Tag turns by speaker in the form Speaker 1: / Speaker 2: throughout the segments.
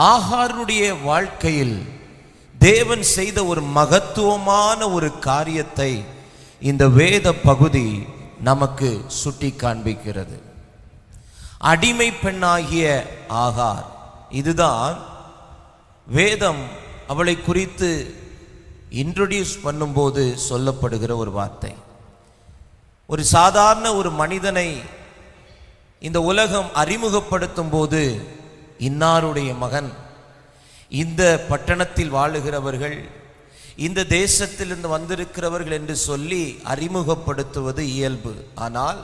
Speaker 1: ஆகாருடைய வாழ்க்கையில் தேவன் செய்த ஒரு மகத்துவமான ஒரு காரியத்தை இந்த வேத பகுதி நமக்கு சுட்டி காண்பிக்கிறது. அடிமை பெண்ணாகிய ஆகார், இதுதான் வேதம் அவளை குறித்து இன்ட்ரோடியூஸ் பண்ணும்போது சொல்லப்படுகிற ஒரு வார்த்தை. ஒரு சாதாரண ஒரு மனிதனை இந்த உலகம் அறிமுகப்படுத்தும் போது இன்னாருடைய மகன், இந்த பட்டணத்தில் வாழுகிறவர்கள், இந்த தேசத்திலிருந்து வந்திருக்கிறவர்கள் என்று சொல்லி அறிமுகப்படுத்துவது இயல்பு. ஆனால்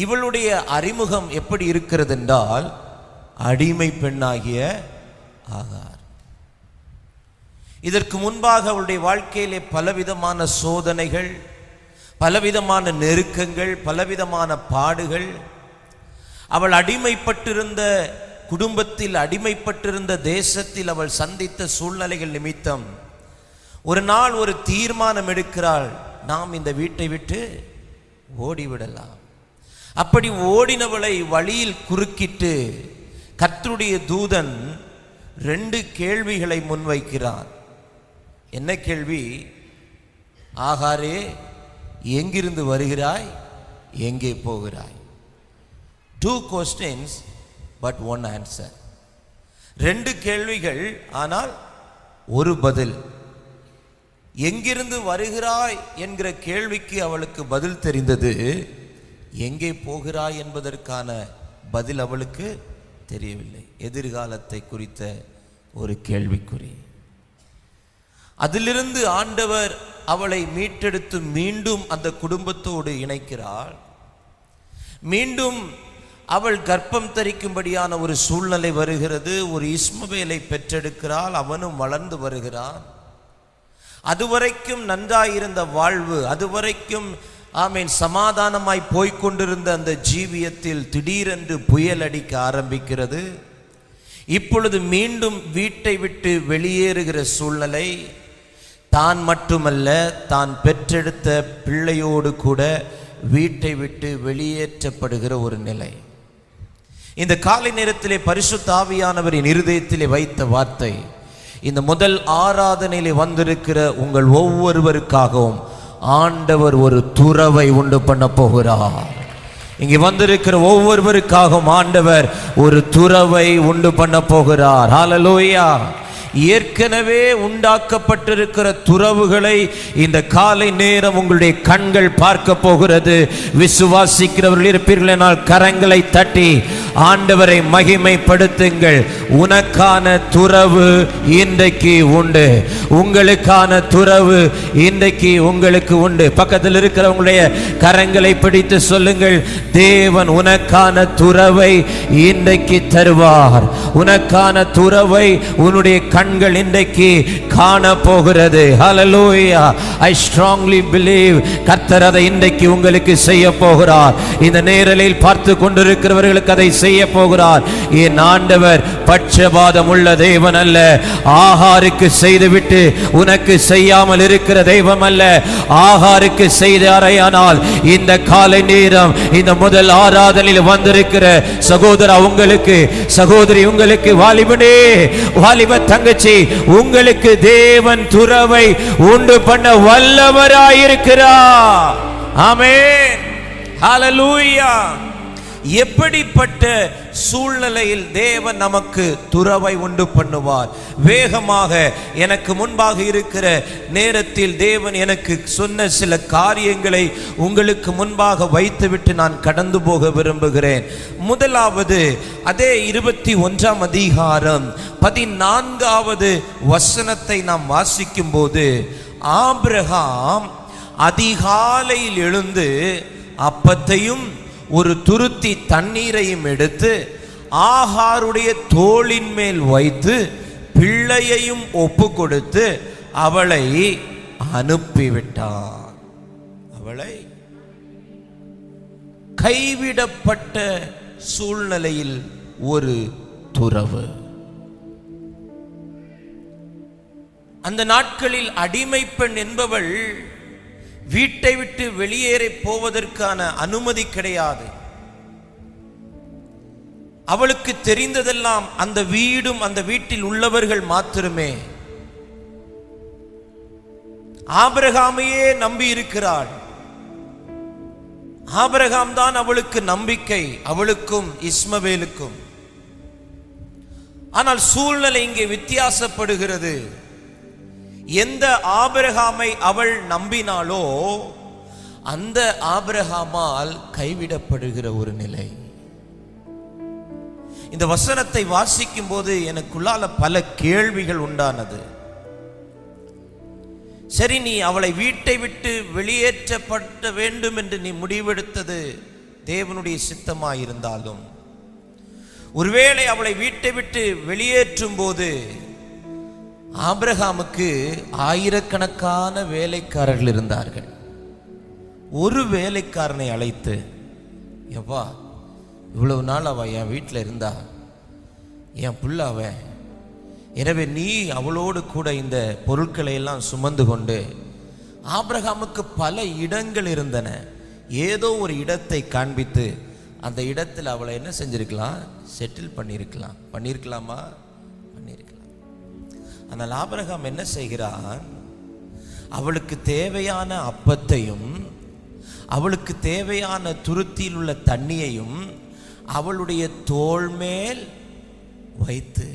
Speaker 1: இவளுடைய அறிமுகம் எப்படி இருக்கிறது என்றால், அடிமை பெண்ணாகிய ஆகார். இதற்கு முன்பாக அவளுடைய வாழ்க்கையிலே பலவிதமான சோதனைகள், பலவிதமான நெருக்கங்கள், பலவிதமான பாடுகள், அவள் அடிமைப்பட்டிருந்த குடும்பத்தில், அடிமைப்பட்டிருந்த தேசத்தில் அவள் சந்தித்த சூழ்நிலைகள் நிமித்தம் ஒரு நாள் ஒரு தீர்மானம் எடுக்கிறாள், நாம் இந்த வீட்டை விட்டு ஓடிவிடலாம். அப்படி ஓடினவளை வழியில் குறுக்கிட்டு கர்த்தருடைய தூதன் 2 கேள்விகளை முன்வைக்கிறான். என்ன கேள்வி? ஆகாரே, எங்கிருந்து வருகிறாய், எங்கே போகிறாய்? 2 questions but 1 answer. 2 கேள்விகள், ஆனால் ஒரு பதில். எங்கிருந்து வருகிறாய் என்கிற கேள்விக்கு அவளுக்கு பதில் தெரிந்தது, எங்கே போகிறாய் என்பதற்கான பதில் அவளுக்கு தெரியவில்லை. எதிர்காலத்தை குறித்த ஒரு கேள்விக்குறி. அதிலிருந்து ஆண்டவர் அவளை மீட்டெடுத்து மீண்டும் அந்த குடும்பத்தோடு இணைக்கிறாள். மீண்டும் அவள் கர்ப்பம் தரிக்கும்படியான ஒரு சூழ்நிலை வருகிறது. ஒரு இஸ்மவேலை பெற்றெடுக்கிறாள். அவனும் வளர்ந்து வருகிறான். அதுவரைக்கும் நன்றாயிருந்த வாழ்வு, அதுவரைக்கும் சமாதானமாய் போய்கொண்டிருந்த அந்த ஜீவியத்தில் திடீரென்று புயல் அடிக்க ஆரம்பிக்கிறது. இப்பொழுது மீண்டும் வீட்டை விட்டு வெளியேறுகிற சூழ்நிலை. தான் மட்டுமல்ல, தான் பெற்றெடுத்த பிள்ளையோடு கூட வீட்டை விட்டு வெளியேற்றப்படுகிற ஒரு நிலை. இந்த காலை நேரத்திலே பரிசுத்த ஆவியானவரின் இருதயத்திலே வைத்த வார்த்தை, இந்த முதல் ஆராதனையிலே வந்திருக்கிற உங்கள் ஒவ்வொருவருக்காகவும் ஆண்டவர் ஒரு துறவை உண்டு பண்ண போகிறார். இங்கே வந்திருக்கிற ஒவ்வொருவருக்காகவும் ஆண்டவர் ஒரு துறவை உண்டு பண்ண போகிறார். ஹல்லேலூயா. ஏற்கனவே உண்டாக்கப்பட்டிருக்கிற துறவுகளை இந்த காலை நேரம் உங்களுடைய கண்கள் பார்க்க போகிறது. விசுவாசிக்கிறவர்கள் இருப்பீர்கள் என்றால் கரங்களை தட்டி ஆண்டவரை மகிமைப்படுத்துங்கள். உனக்கான துறவு இன்றைக்கு உண்டு. உங்களுக்கான துறவு இன்றைக்கு உங்களுக்கு உண்டு. பக்கத்தில் இருக்கிறவங்களுடைய கரங்களை பிடித்து சொல்லுங்கள், தேவன் உனக்கான துறவை இன்றைக்கு தருவார். உனக்கான துறவை உன்னுடைய கண்கள் இன்றைக்கு காண போகிறது. ஹல்லேலூயா. I strongly believe கர்த்தர் அதை இன்றைக்கு உங்களுக்கு செய்ய போகிறார். இந்த நேரலில் பார்த்து கொண்டிருக்கிறவர்களுக்கு அதை செய்ய போகிறார். என் ஆண்டவர் பட்சபாதம் உள்ள தேவன் அல்ல. ஆகாருக்கு செய்துவிட்டு உனக்கு செய்யாமல் இருக்கிற தெய்வம் அல்ல. ஆகாருக்கு செய்தாரையானால் இந்த காலை நேரம் இந்த முதல் ஆராதனையில் வந்திருக்கிற சகோதரா உங்களுக்கு, சகோதரி உங்களுக்கு, வாலிபனே, வாலிப தங்கச்சி உங்களுக்கு தேவன் துறவை உண்டு பண்ண வல்லவராயிருக்கிறார். ஆமென். ஹல்லேலூயா. எப்படிப்பட்ட சூழ்நிலையில் தேவன் நமக்கு துறவை உண்டு பண்ணுவார்? வேகமாக எனக்கு முன்பாக இருக்கிற நேரத்தில் தேவன் எனக்கு சொன்ன சில காரியங்களை உங்களுக்கு முன்பாக வைத்துவிட்டு நான் கடந்து போக விரும்புகிறேன். முதலாவது, அதே 21ஆம் அதிகாரம் 14வது வசனத்தை நாம் வாசிக்கும் போது, ஆபிரகாம் அதிகாலையில் எழுந்து அப்பத்தையும் ஒரு துருத்தி தண்ணீரையும் எடுத்து ஆகாருடைய தோளின் மேல் வைத்து பிள்ளையையும் ஒப்பு கொடுத்து அவளை அனுப்பிவிட்டார். அவளை கைவிடப்பட்ட சூழ்நிலையில் ஒரு துறவு. அந்த நாட்களில் அடிமை பெண் என்பவள் வீட்டை விட்டு வெளியேறி போவதற்கான அனுமதி கிடையாது. அவளுக்கு தெரிந்ததெல்லாம் அந்த வீடும் அந்த வீட்டில் உள்ளவர்கள் மாத்திரமே. ஆபிரகாமையே நம்பி இருக்கிறாள். ஆபிரகாம் தான் அவளுக்கு நம்பிக்கை, அவளுக்கும் இஸ்மவேலுக்கும். ஆனால் சூழ்நிலை இங்கே வித்தியாசப்படுகிறது. எந்த ஆபிரகாமை அவள் நம்பினாளோ அந்த ஆபிரகாமால் கைவிடப்படுகிற ஒரு நிலை. இந்த வசனத்தை வாசிக்கும் போது எனக்குள்ளால பல கேள்விகள் உண்டானது. சரி, நீ அவளை வீட்டை விட்டு வெளியேற்றப்பட வேண்டும் என்று நீ முடிவெடுத்தது தேவனுடைய சித்தமாயிருந்தாலும், ஒருவேளை அவளை வீட்டை விட்டு வெளியேற்றும் போது ஆபிரகாமுக்கு ஆயிரக்கணக்கான வேலைக்காரர்கள் இருந்தார்கள். ஒரு வேலைக்காரனை அழைத்து, எவ்வா இவ்வளவு நாள் அவ என் வீட்டில் இருந்தா, என் புள்ள அவ, எனவே நீ அவளோடு கூட இந்த பொருட்களை எல்லாம் சுமந்து கொண்டு, ஆபிரகாமுக்கு பல இடங்கள் இருந்தன, ஏதோ ஒரு இடத்தை காண்பித்து அந்த இடத்தில் அவளை என்ன செஞ்சிருக்கலாம், செட்டில் பண்ணியிருக்கலாமா? பண்ணியிருக்கலாம். ஆனால் ஆபிரகாம் என்ன செய்கிறான், அவளுக்கு தேவையான அப்பத்தையும் அவளுக்கு தேவையான துருத்தியில் உள்ள தண்ணியையும் அவளுடைய தோள் மேல் வைத்து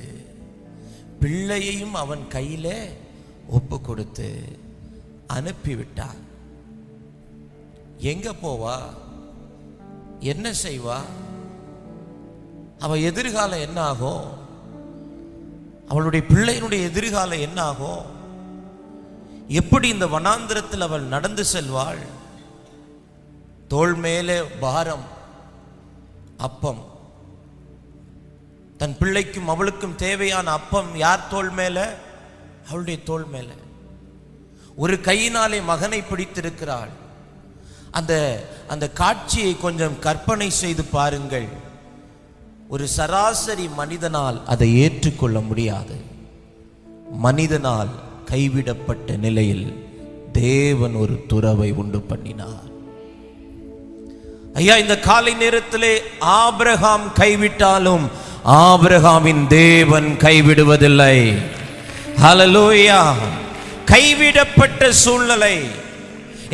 Speaker 1: பிள்ளையையும் அவன் கையில ஒப்பு கொடுத்து அனுப்பிவிட்டான். எங்க போவா, என்ன செய்வா, அவ எதிர்காலம் என்ன ஆகும், அவளுடைய பிள்ளையினுடைய எதிர்காலம் என்ன ஆகும், எப்படி இந்த வனாந்திரத்தில் அவள் நடந்து செல்வாள்? தோள் மேலே பாரம், அப்பம், தன் பிள்ளைக்கும் அவளுக்கும் தேவையான அப்பம் யார் தோள் மேல? அவளுடைய தோள் மேல. ஒரு கையினாலே மகனை பிடித்திருக்கிறாள். அந்த காட்சியை கொஞ்சம் கற்பனை செய்து பாருங்கள். ஒரு சராசரி மனிதனால் அதை ஏற்றுக்கொள்ள முடியாது. மனிதனால் கைவிடப்பட்ட நிலையில் தேவன் ஒரு துறவை உண்டு பண்ணினார். ஐயா, இந்த காலை நேரத்திலே ஆபிரகாம் கைவிட்டாலும் ஆபிரகாமின் தேவன் கைவிடுவதில்லை. ஹல்லேலூயா. கைவிடப்பட்ட சூழ்நிலை.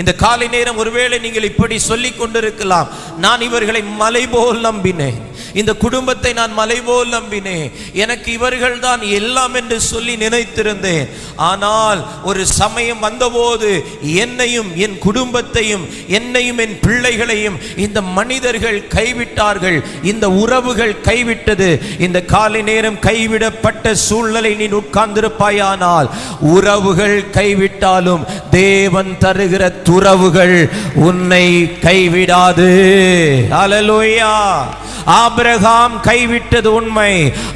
Speaker 1: இந்த காலை நேரம் ஒருவேளை நீங்கள் இப்படி சொல்லிக் கொண்டிருக்கலாம், நான் இவர்களை மலை போல் நம்பினேன், இந்த குடும்பத்தை நான் மலை போல் நம்பினேன், எனக்கு இவர்கள் தான் எல்லாம் என்று சொல்லி நினைத்திருந்தேன். ஆனால் ஒரு சமயம் வந்தபோது என்னையும் என் குடும்பத்தையும் என்னையும் என் பிள்ளைகளையும் இந்த மனிதர்கள் கைவிட்டார்கள், இந்த உறவுகள் கைவிட்டது. இந்த காலை நேரம் கைவிடப்பட்ட சூழ்நிலை நீ உட்கார்ந்திருப்பாயானால், உறவுகள் கைவிட்டாலும் தேவன் தருகிற துறவுகள் உன்னை கைவிடாது. ஹல்லேலூயா. ஆபிரகாம் கைவிட்டது உண்மை,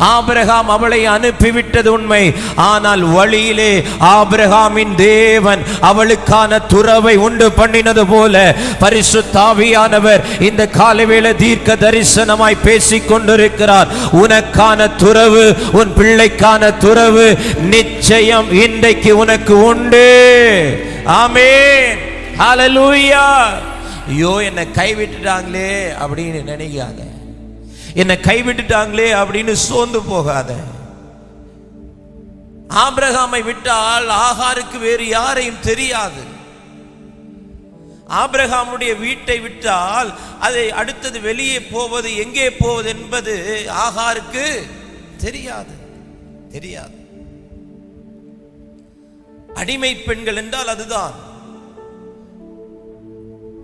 Speaker 1: ஆபிரகாம் அவளை அனுப்பிவிட்டது உண்மை. ஆனால் வழியிலே ஆபிரகாமின் தேவன் அவளுக்கான துறவை உண்டு பண்ணினது போல பரிசுத்த ஆவியானவர் இந்த காலைவேளை தீர்க்க தரிசனமாய் பேசிக் கொண்டிருக்கிறார். உனக்கான துறவு, உன் பிள்ளைக்கான துறவு நிச்சயம் இன்றைக்கு உனக்கு உண்டு. ஆமென். ஹல்லேலூயா. ஐயோ, என்னை கைவிட்டுட்டாங்களே அப்படின்னு நினைக்காத, என்னை கைவிட்டுட்டாங்களே அப்படின்னு சோர்ந்து போகாத. ஆபிரகாமை விட்டால் ஆகாருக்கு வேறு யாரையும் தெரியாது. ஆபிரகாமுடைய வீட்டை விட்டால் அதை அடுத்தது வெளியே போவது, எங்கே போவது என்பது ஆகாருக்கு தெரியாது. அடிமை பெண்கள் என்றால் அதுதான்.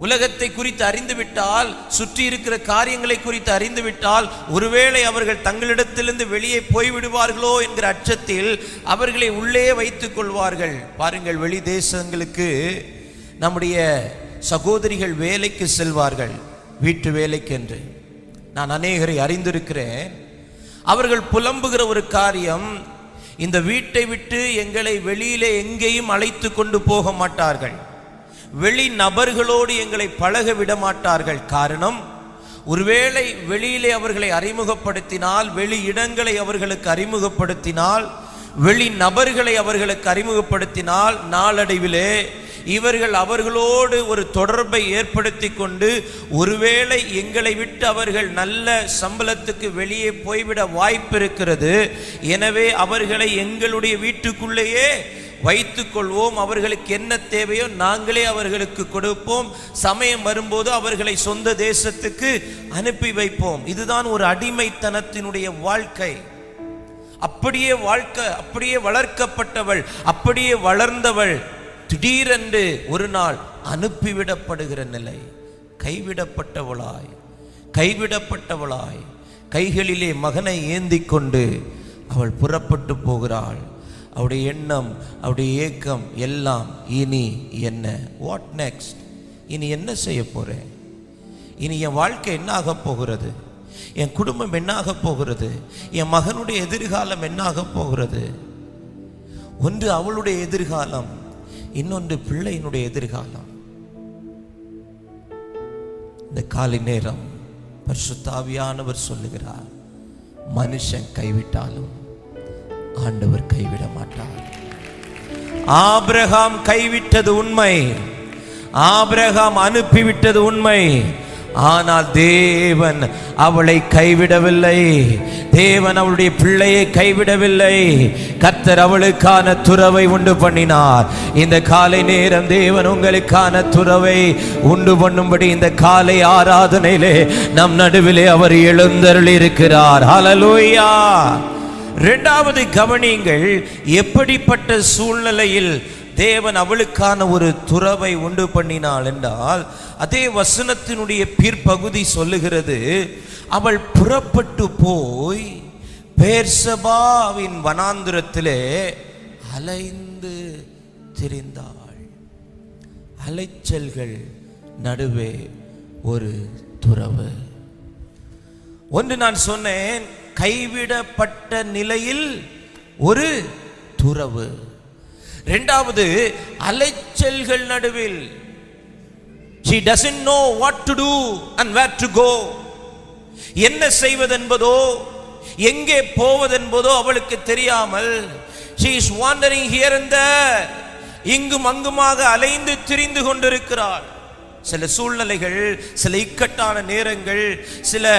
Speaker 1: உலகத்தை குறித்து அறிந்துவிட்டால், சுற்றி இருக்கிற காரியங்களை குறித்து அறிந்துவிட்டால், ஒருவேளை அவர்கள் தங்களிடத்திலிருந்து வெளியே போய்விடுவார்களோ என்கிற அச்சத்தில் அவர்களை உள்ளே வைத்துக் கொள்வார்கள். பாருங்கள், வெளி தேசங்களுக்கு நம்முடைய சகோதரிகள் வேலைக்கு செல்வார்கள், வீட்டு வேலைக்கு என்று. நான் அநேகரை அறிந்திருக்கிறேன். அவர்கள் புலம்புகிற ஒரு காரியம், இந்த வீட்டை விட்டு எங்களை வெளியிலே எங்கேயும் அழைத்து கொண்டு போக மாட்டார்கள், வெளி நபர்களோடு எங்களை பழக விட மாட்டார்கள். காரணம், ஒருவேளை வெளியிலே அவர்களை அறிமுகப்படுத்தினால், வெளி இடங்களை அவர்களுக்கு அறிமுகப்படுத்தினால், வெளி நபர்களை அவர்களுக்கு அறிமுகப்படுத்தினால், நாளடைவிலே இவர்கள் அவர்களோடு ஒரு தொடர்பை ஏற்படுத்தி கொண்டு ஒருவேளை எங்களை விட்டு அவர்கள் நல்ல சம்பளத்துக்கு வெளியே போய்விட வாய்ப்பு இருக்கிறது, எனவே அவர்களை எங்களுடைய வீட்டுக்குள்ளேயே வைத்துக் கொள்வோம், அவர்களுக்கு என்ன தேவையோ நாங்களே அவர்களுக்கு கொடுப்போம், சமயம் வரும்போது அவர்களை சொந்த தேசத்துக்கு அனுப்பி வைப்போம். இதுதான் ஒரு அடிமைத்தனத்தினுடைய வாழ்க்கை. அப்படியே வாழ்க்கை, அப்படியே வளர்க்கப்பட்டவள், அப்படியே வளர்ந்தவள் திடீரென்று ஒரு நாள் அனுப்பிவிடப்படுகிற நிலை. கைவிடப்பட்டவளாய் கைகளிலே மகனை ஏந்தி கொண்டு அவள் புறப்பட்டு போகிறாள். அவருடைய எண்ணம், அவருடைய ஏக்கம் எல்லாம் இனி என்ன, வாட் நெக்ஸ்ட், இனி என்ன செய்ய போறேன், இனி என் வாழ்க்கை என்ன ஆக போகிறது, என் குடும்பம் என்ன ஆக போகிறது, என் மகனுடைய எதிர்காலம் என்ன ஆக போகிறது. ஒன்று அவளுடைய எதிர்காலம், இன்னொன்று பிள்ளையினுடைய எதிர்காலம். இந்த காலை நேரம் பரிசுத்த ஆவியானவர் சொல்லுகிறார், மனுஷன் கைவிட்டாலும் ஆண்டவர் கைவிட மாட்டார். ஆபிரகாம் கைவிட்டது உண்மை, ஆபிரகாம் அனுப்பிவிட்டது உண்மை, ஆனால் தேவன் அவளை கைவிடவில்லை, தேவன் அவளுடைய பிள்ளையை கைவிடவில்லை. கர்த்தர் அவளுக்கான துறவை உண்டு பண்ணினார். இந்த காலை நேரம் தேவன் உங்களுக்கான துறவை உண்டு பண்ணும்படி இந்த காலை ஆராதனையிலே நம் நடுவிலே அவர் எழுந்தருளி இருக்கிறார். ஹல்லேலூயா. இரண்டாவது கவனியுங்கள், எப்படிப்பட்ட சூழ்நிலையில் தேவன் அவளுக்கான ஒரு துறவை உண்டு பண்ணினாள் என்றால், அதே வசனத்தினுடைய பிற்பகுதி சொல்லுகிறது, அவள் புறப்பட்டு போய் பெர்சபாவின் வனாந்திரத்திலே அலைந்து திரிந்தாள். அலைச்சல்கள் நடுவே ஒரு துறவு. ஒன்று நான் சொன்னேன், கைவிடப்பட்ட நிலையில் ஒரு துறவு. இரண்டாவது, அலைச்சல்கள் நடுவில். She doesn't know what to do and where to go. என்ன செய்வதென்பதோ எங்கே போவதென்பதோ அவளுக்கு தெரியாமல் she is wandering here and there, இங்கும் அங்குமாக அலைந்து திரிந்து கொண்டிருக்கிறாள். சில சூழ்நிலைகள், சில இக்கட்டான நேரங்கள், சில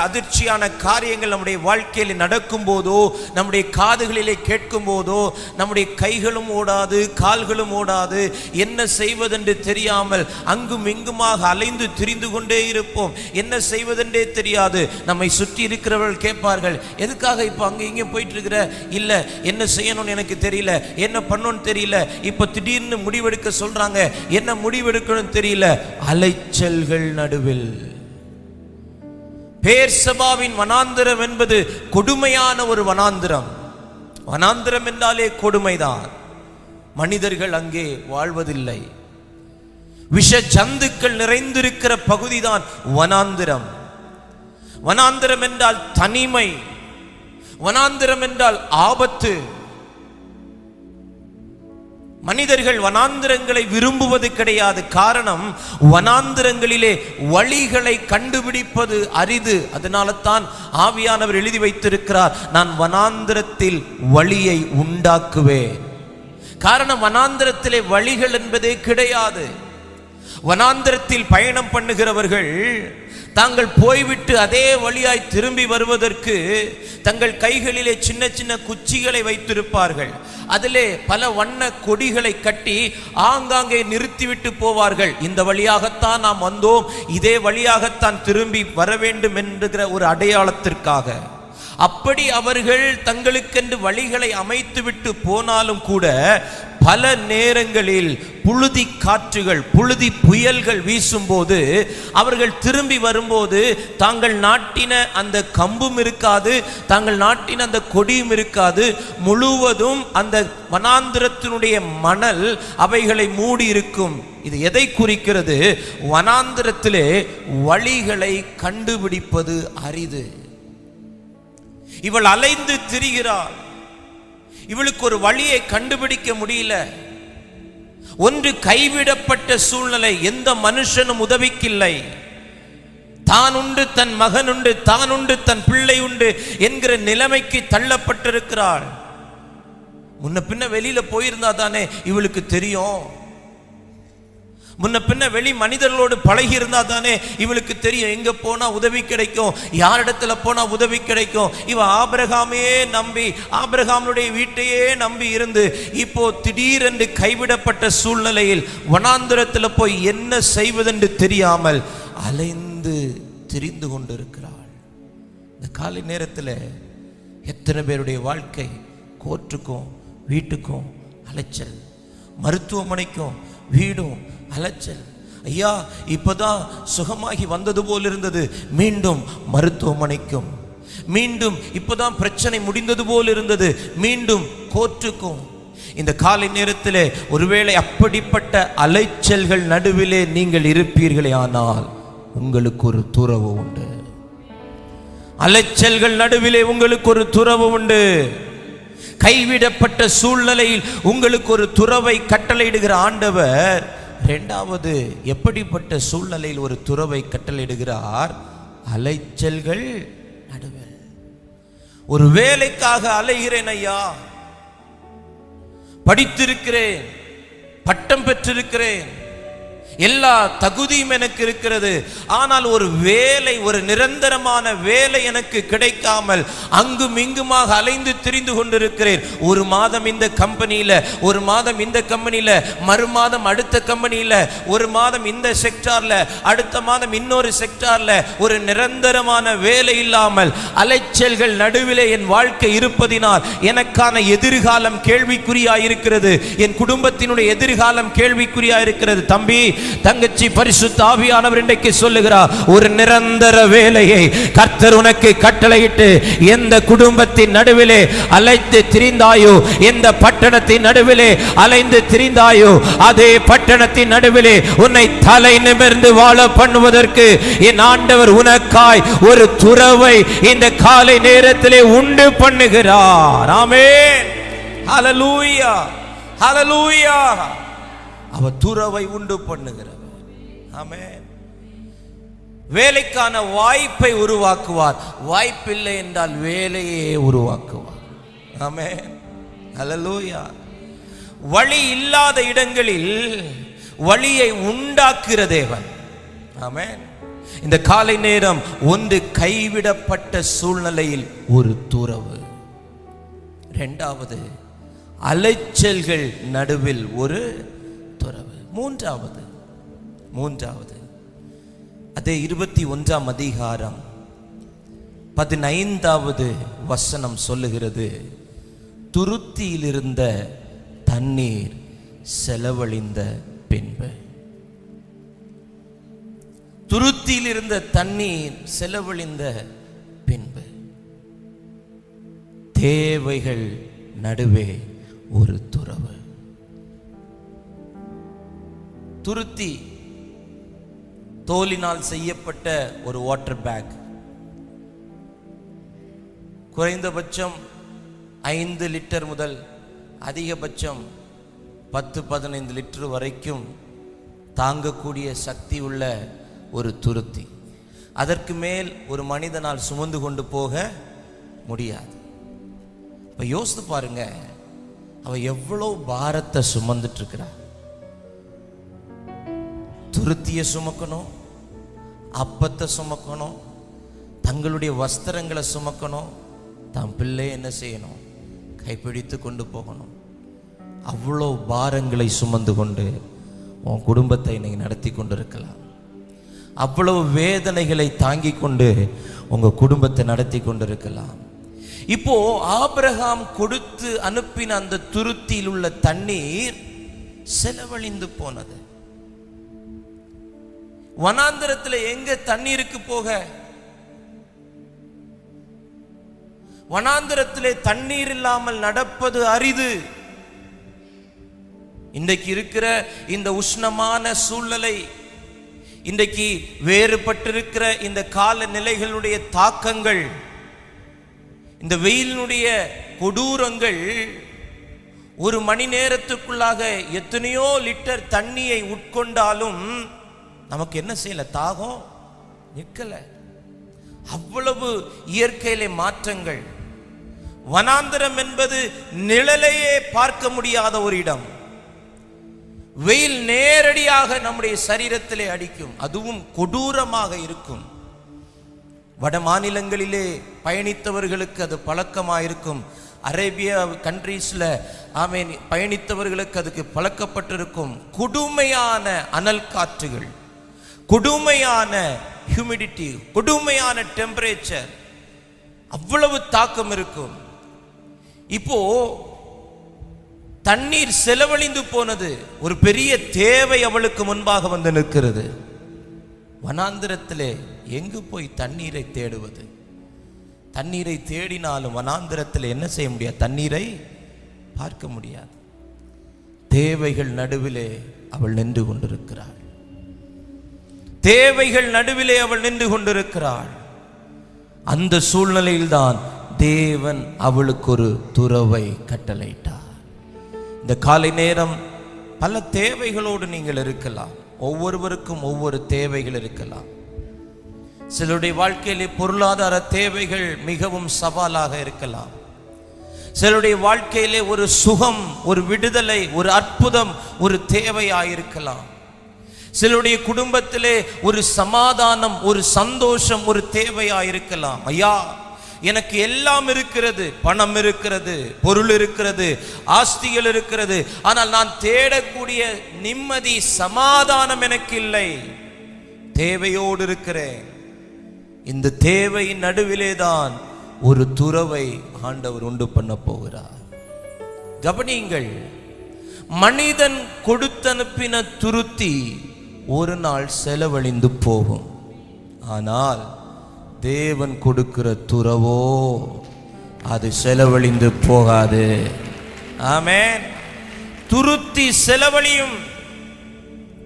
Speaker 1: அதிர்ச்சியான காரியங்கள் நம்முடைய வாழ்க்கையில் நடக்கும் போதோ, நம்முடைய காதுகளிலே கேட்கும் போதோ, நம்முடைய கைகளும் ஓடாது, கால்களும் ஓடாது, என்ன செய்வதென்று தெரியாமல் அங்கும் இங்குமாக அலைந்து திரிந்து கொண்டே இருப்போம். என்ன செய்வதென்றே தெரியாது. நம்மை சுற்றி இருக்கிறவர்கள் கேட்பார்கள், எதுக்காக இப்போ அங்கே இங்கே போயிட்டு இருக்கிற? இல்லை, என்ன செய்யணும்னு எனக்கு தெரியல, என்ன பண்ணணும்னு தெரியல, இப்போ திடீர்னு முடிவெடுக்க சொல்றாங்க, என்ன முடிவெடுக்கணும்னு தெரியல. அலைச்சல்கள் நடுவில். பெர்சபாவின் வனாந்திரம் என்பது கொடுமையான ஒரு வனாந்திரம். வனாந்திரம் என்றாலே கொடுமைதான். மனிதர்கள் அங்கே வாழ்வதில்லை. விஷ ஜந்துக்கள் நிறைந்திருக்கிற பகுதிதான் வனாந்திரம். வனாந்திரம் என்றால் தனிமை, வனாந்திரம் என்றால் ஆபத்து. மனிதர்கள் வனாந்திரங்களை விரும்புவது கிடையாது. காரணம், வனாந்திரங்களிலே வழிகளை கண்டுபிடிப்பது அரிது. அதனால தான் ஆவியானவர் எழுதி வைத்திருக்கிறார், நான் வனாந்திரத்தில் வழியை உண்டாக்குவேன். காரணம், வனாந்திரத்திலே வழிகள் என்பதே கிடையாது. வனாந்திரத்தில் பயணம் பண்ணுகிறவர்கள் தாங்கள் போய்விட்டு அதே வழியாய் திரும்பி வருவதற்கு தங்கள் கைகளிலே சின்ன சின்ன குச்சிகளை வைத்திருப்பார்கள். அதிலே பல வண்ண கொடிகளை கட்டி ஆங்காங்கே நிறுத்திவிட்டு போவார்கள். இந்த வழியாகத்தான் நாம் வந்தோம், இதே வழியாகத்தான் திரும்பி வர வேண்டும் என்கிற ஒரு அடையாளத்திற்காக. அப்படி அவர்கள் தங்களுக்கென்று வழிகளை அமைத்துவிட்டு போனாலும் கூட பல நேரங்களில் புழுதி காற்றுகள், புழுதி புயல்கள் வீசும்போது அவர்கள் திரும்பி வரும்போது தாங்கள் நாட்டின அந்த கம்பும் இருக்காது, தாங்கள் நாட்டின அந்த கொடியும் இருக்காது. முழுவதும் அந்த வனாந்திரத்தினுடைய மணல் அவைகளை மூடி இருக்கும். இது எதை குறிக்கிறது? வனாந்திரத்திலே வழிகளை கண்டுபிடிப்பது அரிது. இவள் அலைந்து திரிகிறாள். இவளுக்கு ஒரு வழியை கண்டுபிடிக்க முடியல. ஒன்று, கைவிடப்பட்ட சூழ்நிலை, எந்த மனுஷனும் உதவிக்கில்லை. தான் உண்டு, தன் மகன் உண்டு, தான் உண்டு, தன் பிள்ளை உண்டு என்கிற நிலைமைக்கு தள்ளப்பட்டிருக்கிறாள். முன்ன பின்ன வெளியில போயிருந்தா தானே இவளுக்கு தெரியும். முன்ன பின்ன வெளி மனிதர்களோடு பழகி இருந்தா தானே இவளுக்கு தெரியும் எங்க போனா உதவி கிடைக்கும், யாரிடத்துல போனா உதவி கிடைக்கும். இவ ஆபிரகாமையே நம்பி, ஆபிரகாமுடைய வீட்டையே நம்பி இருந்து இப்போ திடீரென்று கைவிடப்பட்ட சூழ்நிலையில் வனாந்திரத்தில் போய் என்ன செய்வதென்று தெரியாமல் அலைந்து திரிந்து கொண்டிருக்கிறாள். இந்த காலை நேரத்தில் எத்தனை பேருடைய வாழ்க்கை கோர்ட்டுக்கும் வீட்டுக்கும் அலைச்சல், மருத்துவமனைக்கும் வீடும் அலைச்சல். ஐயா இப்பதான் சுகமாகி வந்தது போல் இருந்தது, மீண்டும் மருத்துவமனைக்கும், மீண்டும் இப்பதான் பிரச்சனை முடிந்தது போல் இருந்தது, மீண்டும் கோர்ட்டுக்கும். இந்த காலை நேரத்திலே ஒருவேளை அப்படிப்பட்ட அலைச்சல்கள் நடுவிலே நீங்கள் இருப்பீர்களே ஆனால் உங்களுக்கு ஒரு துறவு உண்டு. அலைச்சல்கள் நடுவிலே உங்களுக்கு ஒரு துறவு உண்டு. கைவிடப்பட்ட சூழ்நிலையில் உங்களுக்கு ஒரு துறவை கட்டளையிடுகிற ஆண்டவர் இரண்டாவது எப்படிப்பட்ட சூழ்நிலையில் ஒரு துறவை கட்டளையிடுகிறார்? அலைச்சல்கள் நடுவில். ஒரு வேலைக்காக அலைகிறேன் ஐயா, படித்திருக்கிறேன், பட்டம் பெற்றிருக்கிறேன், எல்லா தகுதியும் எனக்கு இருக்கிறது, ஆனால் ஒரு வேலை, ஒரு நிரந்தரமான வேலை எனக்கு கிடைக்காமல் அங்கும் இங்குமாக அலைந்து திரிந்து கொண்டிருக்கிறேன். ஒரு மாதம் இந்த கம்பெனியில, ஒரு மாதம் இந்த கம்பெனியில, மறுமாதம் அடுத்த கம்பெனியில, ஒரு மாதம் இந்த செக்டார்ல, அடுத்த மாதம் இன்னொரு செக்டார்ல, ஒரு நிரந்தரமான வேலை இல்லாமல் அலைச்சல்கள் நடுவிலே என் வாழ்க்கை இருப்பதினால் எனக்கான எதிர்காலம் கேள்விக்குறியாயிருக்கிறது, என் குடும்பத்தினுடைய எதிர்காலம் கேள்விக்குறியாயிருக்கிறது. தம்பி தங்கச்சி, பரிசுத்த ஆவியானவர் இன்றைக்கு சொல்லுகிறார், ஒரு நிரந்தர வேலையை கர்த்தர் உனக்கு கட்டளையிட்டு எந்த குடும்பத்தின் நடுவிலே அலைந்து திரிந்தாயோ, எந்த பட்டணத்தின் நடுவிலே அலைந்து திரிந்தாயோ, அதே பட்டணத்தின் நடுவிலே உன்னை தலை நிமிர்ந்து வாழ பண்ணுவதற்கு என் ஆண்டவர் உனக்காய் ஒரு துறவை இந்த காலை நேரத்திலே உண்டு பண்ணுகிறார். ஆமென், ஹல்லேலூயா, ஹல்லேலூயா. அவர் துறவை உண்டு பண்ணுகிறவர். ஆமென். வேலைக்கான வாய்ப்பை உருவாக்குவார், வாய்ப்பில்லை என்றால் வேலையே உருவாக்குவார். ஆமென், ஹல்லேலூயா. வழி இல்லாத இடங்களில் வழியை உண்டாக்குகிற தேவன். ஆமென். இந்த காலை நேரம் ஒன்று கைவிடப்பட்ட சூழ்நிலையில் ஒரு துறவு, இரண்டாவது அலைச்சல்கள் நடுவில் ஒரு துறவு, மூன்றாவது அதே 21ஆம் அதிகாரம் 15வது வசனம் சொல்லுகிறது, துருத்தியில் இருந்த தண்ணீர் செலவழிந்த பின்பு. துருத்தியில் இருந்த தண்ணீர் செலவழிந்த பின்பு தேவைகள் நடுவே ஒரு துறவு. துருத்தி தோலினால் செய்யப்பட்ட ஒரு வாட்டர் பேக், குறைந்தபட்சம் 5 லிட்டர் முதல் அதிகபட்சம் 10-15 லிட்டர் வரைக்கும் தாங்கக்கூடிய சக்தி உள்ள ஒரு துருத்தி. அதற்கு மேல் ஒரு மனிதனால் சுமந்து கொண்டு போக முடியாது. இப்ப யோசித்து பாருங்க, அவ எவ்வளவு பாரத்தை சுமந்துட்டு இருக்கிறார். துருத்தியை சுமக்கணும், அப்பத்தை சுமக்கணும், தங்களுடைய வஸ்திரங்களை சுமக்கணும், தன் பிள்ளை என்ன செய்யணும், கைப்பிடித்து கொண்டு போகணும். அவ்வளோ பாரங்களை சுமந்து கொண்டு உன் குடும்பத்தை நீங்க நடத்தி கொண்டிருக்கலாம். அவ்வளவு வேதனைகளை தாங்கி கொண்டு உங்க குடும்பத்தை நடத்தி கொண்டிருக்கலாம். இப்போ ஆபிரகாம் கொடுத்து அனுப்பின அந்த துருத்தியில் உள்ள தண்ணீர் செலவழிந்து போனது. வனாந்திரத்தில் எங்க தண்ணீருக்கு போக? வனாந்திரத்திலே தண்ணீர் இல்லாமல் நடப்பது அரிது. இன்றைக்கு இருக்கிற இந்த உஷ்ணமான சூழ்நிலை, இன்றைக்கு வேறுபட்டிருக்கிற இந்த காலநிலைகளுடைய தாக்கங்கள், இந்த வெயிலினுடைய கொடூரங்கள் ஒரு மணி நேரத்துக்குள்ளாக எத்தனையோ லிட்டர் தண்ணியை உட்கொண்டாலும் நமக்கு என்ன செய்யல, தாகம் நிற்கல. அவ்வளவு இயற்கையிலே மாற்றங்கள். வனாந்திரம் என்பது நிழலையே பார்க்க முடியாத ஒரு இடம். வெயில் நேரடியாக நம்முடைய சரீரத்திலே அடிக்கும், அதுவும் கொடூரமாக இருக்கும். வட மாநிலங்களிலே பயணித்தவர்களுக்கு அது பழக்கமாயிருக்கும். அரேபியா கண்ட்ரீஸ்ல பயணித்தவர்களுக்கு அதுக்கு பழக்கப்பட்டிருக்கும். கொடுமையான அனல் காற்றுகள், கொடுமையான ஹியூமிடிட்டி, கொடுமையான டெம்பரேச்சர், அவ்வளவு தாக்கம் இருக்கும். இப்போ தண்ணீர் செலவழிந்து போனது, ஒரு பெரிய தேவை அவளுக்கு முன்பாக வந்து நிற்கிறது. வனாந்திரத்திலே எங்கு போய் தண்ணீரை தேடுவது? தண்ணீரை தேடினாலும் வனாந்திரத்தில் என்ன செய்ய முடியாது? தண்ணீரை பார்க்க முடியாது. தேவைகள் நடுவிலே அவள் நின்று கொண்டிருக்கிறாள். தேவைகள் நடுவிலே அவள் நின்று கொண்டிருக்கிறாள். அந்த சூழ்நிலையில்தான் தேவன் அவளுக்கு ஒரு துறவை கட்டளையிட்டார். இந்த காலை நேரம் பல தேவைகளோடு நீங்கள் இருக்கலாம். ஒவ்வொருவருக்கும் ஒவ்வொரு தேவைகள் இருக்கலாம். சிலருடைய வாழ்க்கையிலே பொருளாதார தேவைகள் மிகவும் சவாலாக இருக்கலாம். சிலருடைய வாழ்க்கையிலே ஒரு சுகம், ஒரு விடுதலை, ஒரு அற்புதம் ஒரு தேவையாயிருக்கலாம். சிலருடைய குடும்பத்திலே ஒரு சமாதானம், ஒரு சந்தோஷம் ஒரு தேவையாயிருக்கலாம். ஐயா, எனக்கு எல்லாம் இருக்கிறது, பணம் இருக்கிறது, பொருள் இருக்கிறது, ஆஸ்திகள் இருக்கிறது, ஆனால் நான் தேடக்கூடிய நிம்மதி, சமாதானம் எனக்கு இல்லை. தேவையோடு இருக்கிறேன். இந்த தேவை நடுவிலே தான் ஒரு துறவை ஆண்டவர் உண்டு பண்ண போகிறார். கவனியுங்கள், மனிதன் கொடுத்தனுப்பின துருத்தி ஒரு நாள் செலவழிந்து போகும். ஆனால் தேவன் கொடுக்கிற துறவோ அது செலவழிந்து போகாது. ஆமென். துருத்தி செலவழியும்,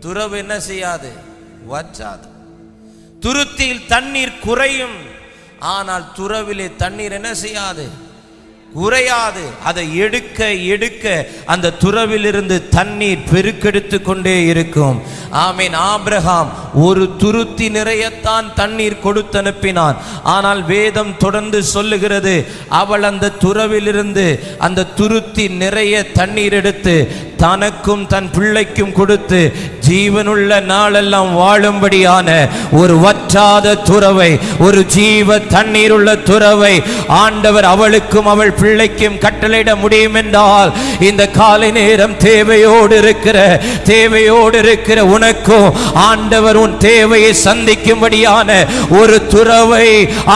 Speaker 1: துறவு என்ன செய்யாது? வற்றாது. துருத்தியில் தண்ணீர் குறையும், ஆனால் துறவிலே தண்ணீர் என்ன செய்யாது? குறையாது. அதை எடுக்க எடுக்க அந்த துறவிலிருந்து தண்ணீர் பெருக்கெடுத்து கொண்டே இருக்கும். ஆமீன். ஆபிரகாம் ஒரு துருத்தி நிறையத்தான் தண்ணீர் கொடுத்து அனுப்பினான். ஆனால் வேதம் தொடர்ந்து சொல்லுகிறது, அவள் அந்த துறவிலிருந்து அந்த துருத்தி நிறைய தண்ணீர் எடுத்து தனக்கும் தன் பிள்ளைக்கும் கொடுத்து ஜீவனுள்ள நாளெல்லாம் வாழும்படியான ஒரு வற்றாத துறவை, ஒரு ஜீவ தண்ணீர் உள்ள துறவை ஆண்டவர் அவளுக்கும் அவள் பிள்ளைக்கும் கட்டளையிட முடியும் என்றால், இந்த காலை நேரம் தேவையோடு இருக்கிற உனக்கும் ஆண்டவர் உன் தேவையை சந்திக்கும்படியான ஒரு துறவை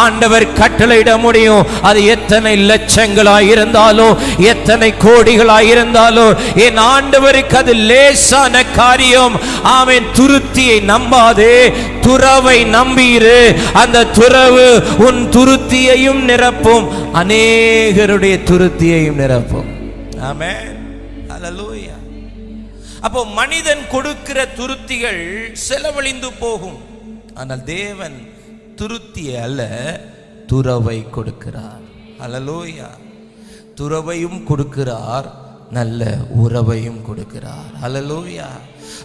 Speaker 1: ஆண்டவர் கட்டளையிட முடியும். அது எத்தனை லட்சங்களாய் இருந்தாலும், எத்தனை கோடிகளாய் இருந்தாலும் என் ஆண்டவருக்கு அது லேசான காரியம். ஆமென். துருத்தியை நம்பாதே, துறவை நம்பீரு. அந்த துறவு உன் துருத்தியையும் நிரப்பும், அநேகருடைய துருத்தியையும் நிரப்பும். ஆமென். ஹல்லேலூயா. அப்போ மனிதன் கொடுக்கிற துருத்திகள் செலவழிந்து போகும். ஆனால் தேவன் துருத்தியை அல்ல, துறவை கொடுக்கிறார். ஹல்லேலூயா. துறவையும் கொடுக்கிறார், நல்ல உறவையும் கொடுக்கிறார். ஹல்லேலூயா.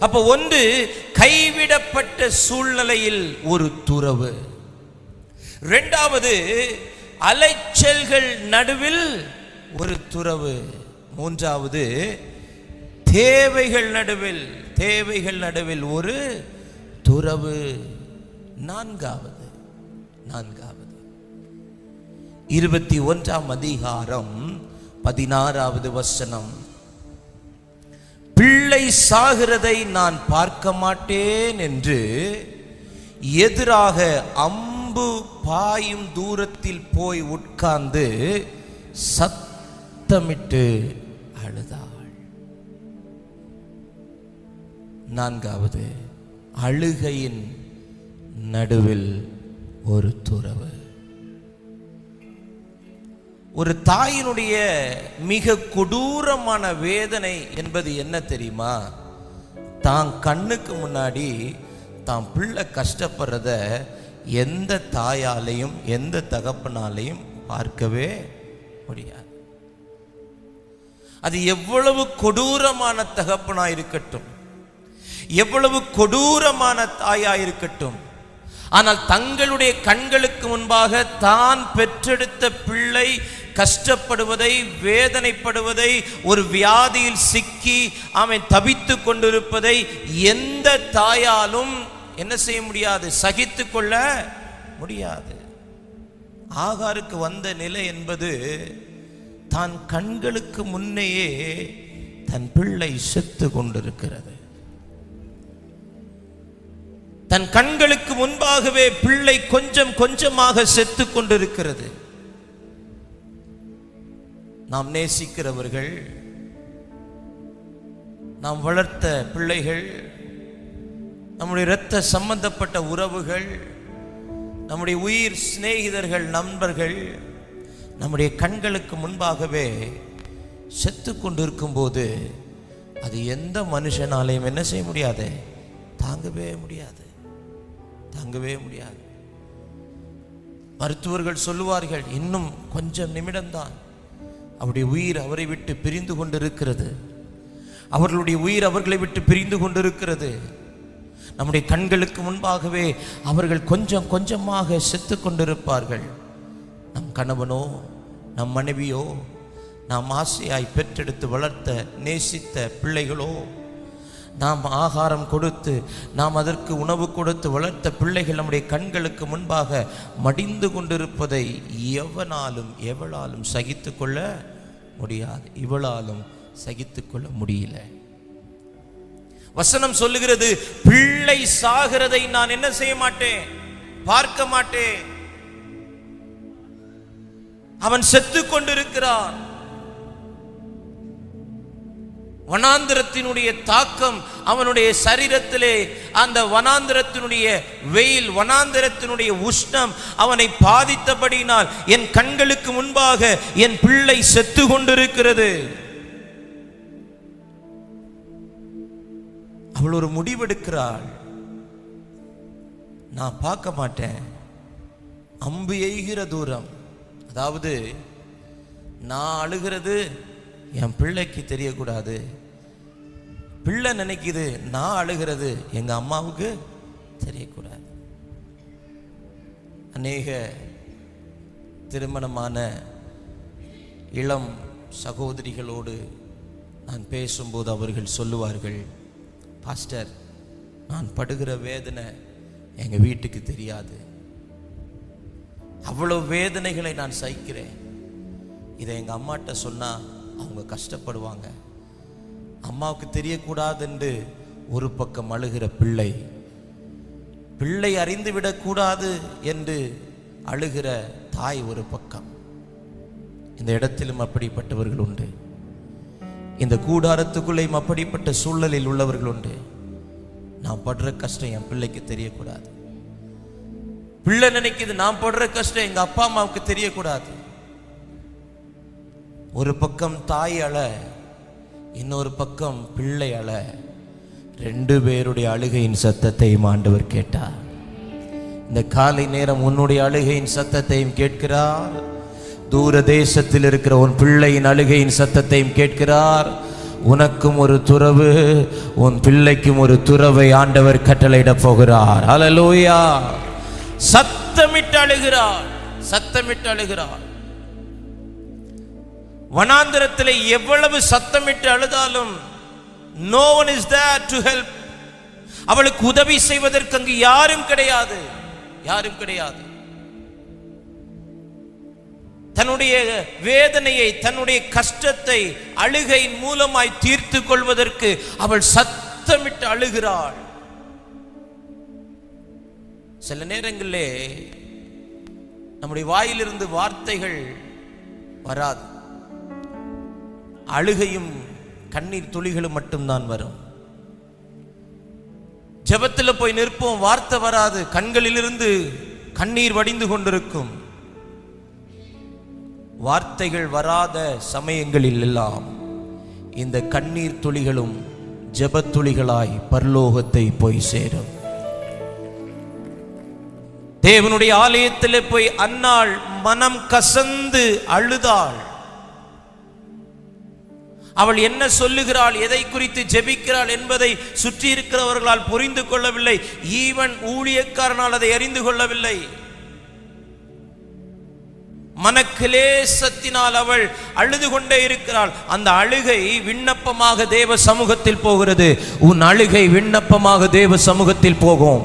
Speaker 1: அப்போ ஒன்று கைவிடப்பட்ட சூழ்நிலையில் ஒரு துறவு, இரண்டாவது அலைச்சல்கள் நடுவில் ஒரு துறவு, மூன்றாவது தேவைகள் நடுவில் ஒரு துறவு, நான்காவது 21ஆம் அதிகாரம் 16வது வசனம். பிள்ளை சாகிறதை நான் பார்க்க மாட்டேன் என்று எதிராக அம்பு பாயும் தூரத்தில் போய் உட்கார்ந்து சத்தமிட்டு அழுதாள். நான்காவது, அழுகையின் நடுவில் ஒரு துறவு. ஒரு தாயினுடைய மிக கொடூரமான வேதனை என்பது என்ன தெரியுமா? தான் கண்ணுக்கு முன்னாடி தான் பிள்ளை கஷ்டப்படுறத எந்த தாயாலையும் எந்த தகப்பனாலையும் பார்க்கவே முடியாது. அது எவ்வளவு கொடூரமான தகப்பனாயிருக்கட்டும், எவ்வளவு கொடூரமான தாயாயிருக்கட்டும், ஆனால் தங்களுடைய கண்களுக்கு முன்பாக தான் பெற்றெடுத்த பிள்ளை கஷ்டப்படுவதை, வேதனைப்படுவதை, ஒரு வியாதியில் சிக்கி அவன் தவித்து கொண்டிருப்பதை எந்த தாயாலும் என்ன செய்ய முடியாது? சகித்து கொள்ள முடியாது. ஆகாருக்கு வந்த நிலை என்பது தான் கண்களுக்கு முன்னையே தன் பிள்ளை செத்து கொண்டிருக்கிறது. தன் கண்களுக்கு முன்பாகவே பிள்ளை கொஞ்சம் கொஞ்சமாக செத்து கொண்டிருக்கிறது. நாம் நேசிக்கிறவர்கள், நாம் வளர்த்த பிள்ளைகள், நம்முடைய இரத்த சம்பந்தப்பட்ட உறவுகள், நம்முடைய உயிர் சிநேகிதர்கள், நண்பர்கள் நம்முடைய கண்களுக்கு முன்பாகவே செத்து கொண்டிருக்கும் போது அது எந்த மனுஷனாலையும் என்ன செய்ய முடியாது? தாங்கவே முடியாது, தாங்கவே முடியாது. மருத்துவர்கள் சொல்லுவார்கள், இன்னும் கொஞ்சம் நிமிடம்தான், அவருடைய உயிர் அவரை விட்டு பிரிந்து கொண்டிருக்கிறது, அவர்களுடைய உயிர் அவர்களை விட்டு பிரிந்து கொண்டிருக்கிறது. நம்முடைய கண்களுக்கு முன்பாகவே அவர்கள் கொஞ்சம் கொஞ்சமாக செத்து கொண்டிருப்பார்கள். நம் கணவனோ, நம் மனைவியோ, நாம் ஆசையாய் பெற்றெடுத்து வளர்த்த நேசித்த பிள்ளைகளோ, நாம் ஆகாரம் கொடுத்து, நாம் அதற்கு உணவு கொடுத்து வளர்த்த பிள்ளைகள் நம்முடைய கண்களுக்கு முன்பாக மடிந்து கொண்டிருப்பதை எவளாலும் சகித்து கொள்ள முடியாது. இவளாலும் சகித்து கொள்ள முடியல. வசனம் சொல்லுகிறது, பிள்ளை சாகிறதை நான் என்ன செய்ய மாட்டேன்? பார்க்க மாட்டேன். அவன் செத்து கொண்டிருக்கிறான். வனாந்திரத்தினுடைய தாக்கம் அவனுடைய சரீரத்திலே, அந்த வனாந்திரத்தினுடைய வெயில், வனாந்திரத்தினுடைய உஷ்ணம் அவனை பாதித்தபடியினால் என் கண்களுக்கு முன்பாக என் பிள்ளை செத்து கொண்டிருக்கிறது. அவள் ஒரு முடிவெடுக்கிறாள், நான் பார்க்க மாட்டேன். அம்பு எய்கிற தூரம், அதாவது நான் அழுகிறது என் பிள்ளைக்கு தெரியக்கூடாது. பிள்ளை நினைக்குது நான் அழுகிறது எங்க அம்மாவுக்கு தெரியக்கூடாது. அநேக திருமணமான இளம் சகோதரிகளோடு நான் பேசும்போது அவர்கள் சொல்லுவார்கள், பாஸ்டர், நான் படுகிற வேதனை எங்க வீட்டுக்கு தெரியாது, அவ்வளவு வேதனைகளை நான் சகிக்கிறேன். இதை எங்க அம்மாட்ட சொன்னா அவங்க கஷ்டப்படுவாங்க, அம்மாவுக்கு தெரியக்கூடாது என்று ஒரு பக்கம் அழுகிற பிள்ளை, பிள்ளை அறிந்து விடக்கூடாது என்று அழுகிற தாய் ஒரு பக்கம். இந்த இடத்திலும் அப்படிப்பட்டவர்கள் உண்டு, இந்த கூடாரத்துக்குள்ளேயும் அப்படிப்பட்ட சூழலில் உள்ளவர்கள் உண்டு. நான் படுற கஷ்டம் என் பிள்ளைக்கு தெரியக்கூடாது. பிள்ளை நினைக்குது நான் படுற கஷ்டம் எங்க அப்பா அம்மாவுக்கு தெரியக்கூடாது. ஒரு பக்கம் தாய் அழ, இன்னொரு பக்கம் பிள்ளை அழ. ரெண்டு பேருடைய அழுகையின் சத்தத்தையும் ஆண்டவர் கேட்டார். இந்த காலை நேரம் உன்னுடைய அழுகையின் சத்தத்தையும் கேட்கிறார். தூர தேசத்தில் இருக்கிற உன் பிள்ளையின் அழுகையின் சத்தத்தையும் கேட்கிறார். உனக்கும் ஒரு துறவு, உன் பிள்ளைக்கும் ஒரு துறவை ஆண்டவர் கட்டளையிட போகிறார். ஹல்லேலூயா! சத்தமிட்டு அழுகிறார், சத்தமிட்டு அழுகிறார். வனாந்திரத்தில் எவ்வளவு சத்தமிட்டு அழுதாலும் no one is there to help. அவளுக்கு உதவி செய்வதற்கு அங்கு யாரும் கிடையாது, யாரும் கிடையாது. தன்னுடைய வேதனையை, தன்னுடைய கஷ்டத்தை அழுகையின் மூலமாய் தீர்த்து கொள்வதற்கு அவள் சத்தமிட்டு அழுகிறாள். சில நேரங்களிலே நம்முடைய வாயிலிருந்து வார்த்தைகள் வராது, அழுகையும் கண்ணீர் துளிகளும் மட்டும்தான் வரும். ஜெபத்தில் போய் நிற்போம், வார்த்தை வராது, கண்களிலிருந்து கண்ணீர் வடிந்து கொண்டிருக்கும். வார்த்தைகள் வராத சமயங்களில் எல்லாம் இந்த கண்ணீர் துளிகளும் ஜெபத்துளிகளாய் பரலோகத்தை போய் சேரும். தேவனுடைய ஆலயத்திலே போய் அன்னாள் மனம் கசந்து அழுதாள். அவள் என்ன சொல்லுகிறாள், எதை குறித்து ஜெபிக்கிறாள் என்பதை சுற்றி இருக்கிறவர்களால் புரிந்து கொள்ளவில்லை. ஈவன் ஊழியக்காரனால் அதை அறிந்து கொள்ளவில்லை. மனக்கிலேசத்தினால் அவள் அழுது கொண்டே இருக்கிறாள். அந்த அழுகை விண்ணப்பமாக தேவ சமூகத்தில் போகிறது. உன் அழுகை விண்ணப்பமாக தேவ சமூகத்தில் போகும்.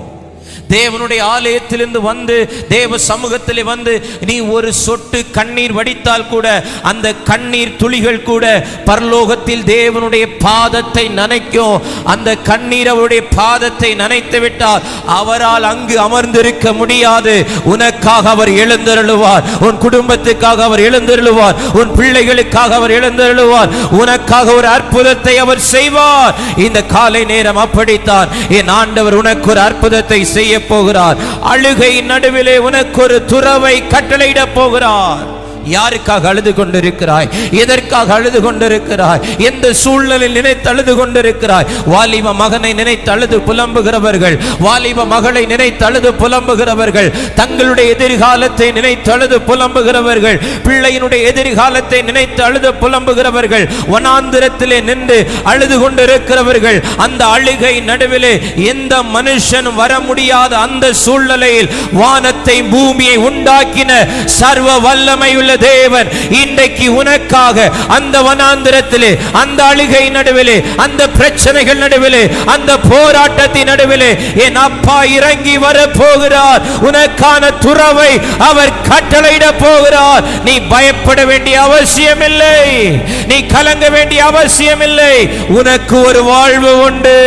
Speaker 1: தேவனுடைய ஆலயத்திலிருந்து வந்து தேவ சமூகத்திலே வந்து நீ ஒரு சொட்டு கண்ணீர் வடித்தால் கூட அந்த கண்ணீர் துளிகள் கூட பரலோகத்தில் தேவனுடைய பாதத்தை நனைக்கும். அந்த கண்ணீர் அவருடைய பாதத்தை நனைத்து விட்டால் அவரால் அங்கு அமர்ந்திருக்க முடியாது. உனக்காக அவர் எழுந்தருளுவார், உன் குடும்பத்துக்காக அவர் எழுந்தருளுவார், உன் பிள்ளைகளுக்காக அவர் எழுந்தருளுவார், உனக்காக ஒரு அற்புதத்தை அவர் செய்வார். இந்த காலை நேரம் அப்படித்தான் என் ஆண்டவர் உனக்கு ஒரு அற்புதத்தை செய்ய போகிறார். அழுகை நடுவிலே உனக்கு ஒரு துறவை கட்டளையிட போகிறார். யாருக்காக அழுது கொண்டிருக்கிறாய்? எதற்காக அழுது கொண்டிருக்கிறாய்? எந்த சூழ்நிலையில் நினைத்து அழுது கொண்டிருக்கிறாய்? வாலிப மகனை நினைத்து அழுது புலம்புகிறவர்கள், வாலிப மகளை நினைத்து அழுது புலம்புகிறவர்கள், தங்களுடைய எதிர்காலத்தை நினைத்து அழுது புலம்புகிறவர்கள், பிள்ளையினுடைய எதிர்காலத்தை நினைத்து அழுது புலம்புகிறவர்கள், வனாந்திரத்திலே நின்று அழுது கொண்டிருக்கிறவர்கள், அந்த அழுகை நடுவிலே எந்த மனுஷனும் வர முடியாத அந்த சூழ்நிலையில் வானத்தை பூமியை உண்டாக்கின சர்வ வல்லமை உள்ள தேவன் இன்றைக்கு உனக்காக அந்த வனாந்திரத்திலே, அந்த அழுகை நடுவிலே, அந்த பிரச்சனைகள் நடுவிலே, அந்த போராட்டத்தின் நடுவிலே என் அப்பா இறங்கி வர போகிறார். உனக்கான துறவை அவர் கட்டளையிட போகிறார். நீ பயப்பட வேண்டிய அவசியம் இல்லை, நீ கலங்க வேண்டிய அவசியம் இல்லை. உனக்கு ஒரு வாழ்வு உண்டு,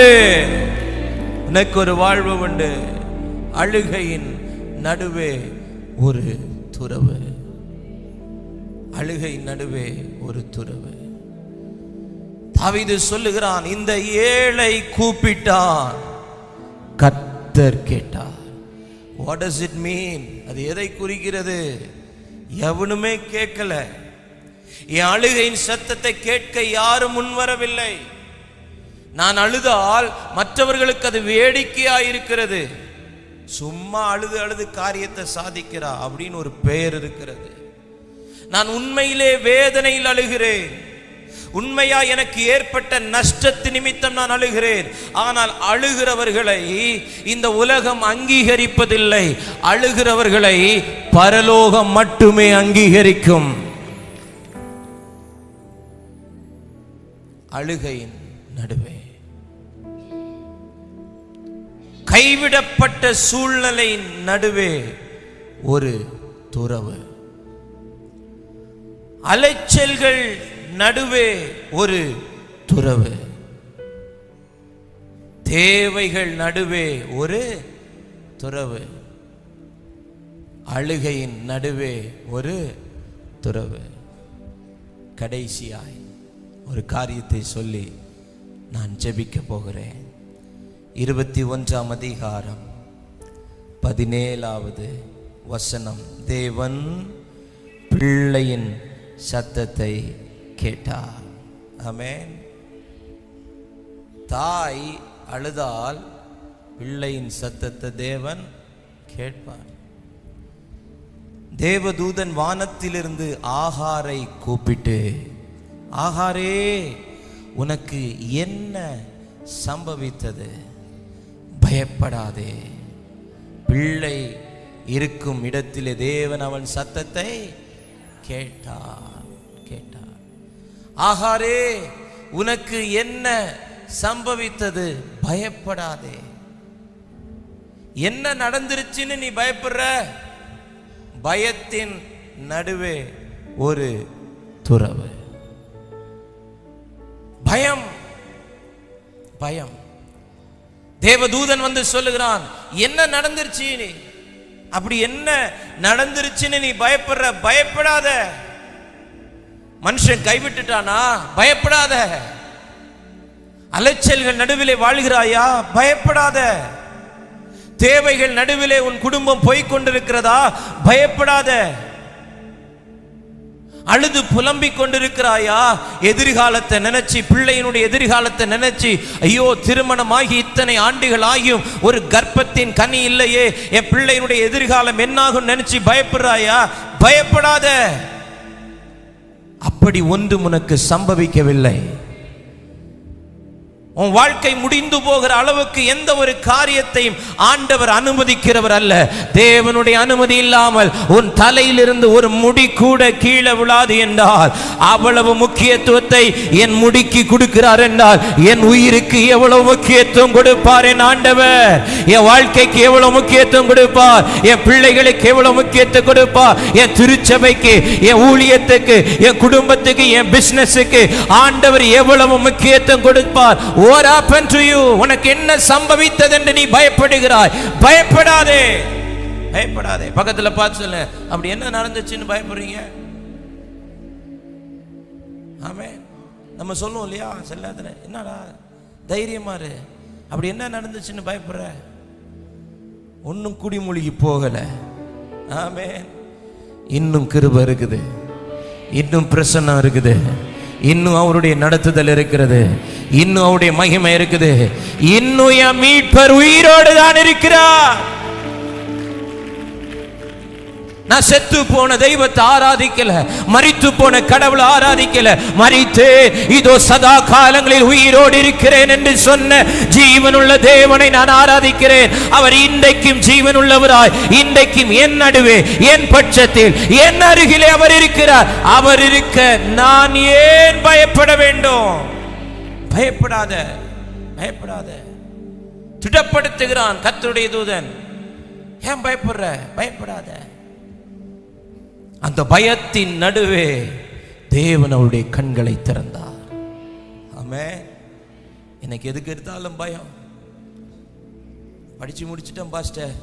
Speaker 1: உனக்கு ஒரு வாழ்வு உண்டு. அழுகையின் நடுவே ஒரு துறவு, அழுகை நடுவே ஒரு துறவு. தாவீது சொல்லுகிறான், இந்த ஏழை கூப்பிட்டான், கர்த்தர் கேட்டார். What does it mean? அது எதை குறிக்கிறது? எவனுமே கேட்கல. என் அழுகையின் சத்தத்தை கேட்க யாரும் முன்வரவில்லை. நான் அழுதால் மற்றவர்களுக்கு அது வேடிக்கையாயிருக்கிறது. சும்மா அழுது அழுது காரியத்தை சாதிக்கிறா அப்படின்னு ஒரு பெயர் இருக்கிறது. நான் உண்மையிலே வேதனையில் அழுகிறேன். உண்மையா எனக்கு ஏற்பட்ட நஷ்டத்து நிமித்தம் நான் அழுகிறேன். ஆனால் அழுகிறவர்களை இந்த உலகம் அங்கீகரிப்பதில்லை. அழுகிறவர்களை பரலோகம் மட்டுமே அங்கீகரிக்கும். அழுகையின் நடுவே, கைவிடப்பட்ட சூழ்நிலை நடுவே ஒரு துறவு, அலைச்சல்கள் நடுவே ஒரு துறவு, தேவைகள் நடுவே ஒரு துறவு, அழுகையின் நடுவே ஒரு துறவு. கடைசியாய் ஒரு காரியத்தை சொல்லி நான் ஜெபிக்க போகிறேன். 21ஆம் அதிகாரம் 17வது வசனம். தேவன் பிள்ளையின் சத்தத்தை கேட்டார். ஆமென். தாய் அழுதால் பிள்ளையின் சத்தத்தை தேவன் கேட்பார். தேவதூதன் வானத்திலிருந்து ஆகாரை கூப்பிட்டு, ஆகாரே உனக்கு என்ன சம்பவித்தது? பயப்படாதே. பிள்ளை இருக்கும் இடத்திலே தேவன் அவன் சத்தத்தை கேட்டார். ஆகாரே உனக்கு என்ன சம்பவித்தது? பயப்படாதே. என்ன நடந்துருச்சுன்னு நீ பயப்படுற? பயத்தின் நடுவே ஒரு துறவு. பயம், பயம். தேவதூதன் வந்து சொல்லுகிறான், என்ன நடந்துருச்சு? நீ அப்படி என்ன நடந்துருச்சுன்னு நீ பயப்படுற? பயப்படாத. மனுஷன் கைவிட்டுட்டானா? பயப்படாத. அலைச்சல்கள் நடுவிலே வாழ்கிறாயா? பயப்படாத. தேவைகள் நடுவிலே உன் குடும்பம் போய்க் கொண்டிருக்கிறதா? பயப்படாத. அழுது புலம்பிக் கொண்டிருக்கிறாயா? எதிர்காலத்தை நினைச்சு, பிள்ளையினுடைய எதிர்காலத்தை நினைச்சு, ஐயோ திருமணமாகி இத்தனை ஆண்டுகள் ஆகியும் ஒரு கர்ப்பத்தின் கனி இல்லையே, என் பிள்ளையினுடைய எதிர்காலம் என்னாகும் நினைச்சு பயப்படுறாயா? பயப்படாத. அப்படி ஒன்றும் உனக்கு சம்பவிக்கவில்லை. உன் வாழ்க்கை முடிந்து போகிற அளவுக்கு எந்த ஒரு காரியத்தையும் ஆண்டவர் அனுமதிக்கிறவர் அல்ல. தேவனுடைய அனுமதி இல்லாமல் உன் தலையிலிருந்து ஒரு முடி கூட கீழே விழாது என்றால் அவ்வளவு முக்கியத்துவத்தை என் முடிக்கு கொடுக்கிறார் என்றால் என் உயிருக்கு எவ்வளவு முக்கியத்துவம் கொடுப்பார் என் ஆண்டவர். என் வாழ்க்கைக்கு எவ்வளவு முக்கியத்துவம் கொடுப்பார், என் பிள்ளைகளுக்கு எவ்வளவு முக்கியத்துவம் கொடுப்பார், என் திருச்சபைக்கு, என் ஊழியத்துக்கு, என் குடும்பத்துக்கு, என் பிசினஸுக்கு ஆண்டவர் எவ்வளவு முக்கியத்துவம் கொடுப்பார். What happened to you? உனக்கு என்ன சம்பவித்தது என்று நீ பயப்படுகிறாய்? பயப்படாதே, பயப்படாதே. பக்கத்துல பார்த்து சொல்ல, அப்படி என்ன நடந்துச்சுன்னு பயப்படுறீங்க? ஆமென். நம்ம சொல்லுவோம் இல்லையா சில நேரத்துல, என்னடா தைரியமா இரு, அப்படி என்ன நடந்துச்சுன்னு பயப்படுற? ஒன்னும் குடிமொழிக்கு போகல. ஆமென். இன்னும் கிருபை இருக்குது, இன்னும் பிரசன்னம் இருக்குது, இன்னும் அவருடைய நடத்துதல் இருக்கிறது, இன்னும் அவருடைய மகிமை இருக்குது, இன்னும் என் மீட்பர் உயிரோடு தான் இருக்கிறார். நான் செத்து போன தெய்வத்தை ஆராதிக்கல, மரித்து போன கடவுளை ஆராதிக்கல, மரித்து இதோ சதா காலங்களில் உயிரோடு இருக்கிறேன் என்று சொன்ன ஜீவனுள்ள தேவனை நான் ஆராதிக்கிறேன். அவர் இன்றைக்கும் ஜீவனுள்ளவராய், இன்றைக்கும் என் நடுவே, என் பட்சத்தில், என் அருகிலே அவர் இருக்கிறார். அவர் இருக்க நான் ஏன் பயப்பட வேண்டும்? பயப்படாத, பயப்படாத. திடப்படுத்துகிறான் கர்த்தருடைய தூதன். ஏன் பயப்படுற? பயப்படாத. அந்த பயத்தின் நடுவே தேவன் அவருடைய கண்களை திறந்தார். ஆமென். எனக்கு எதுக்கு எடுத்தாலும் பயம். படிச்சு முடிச்சிட்டேன் பாஸ்டர்,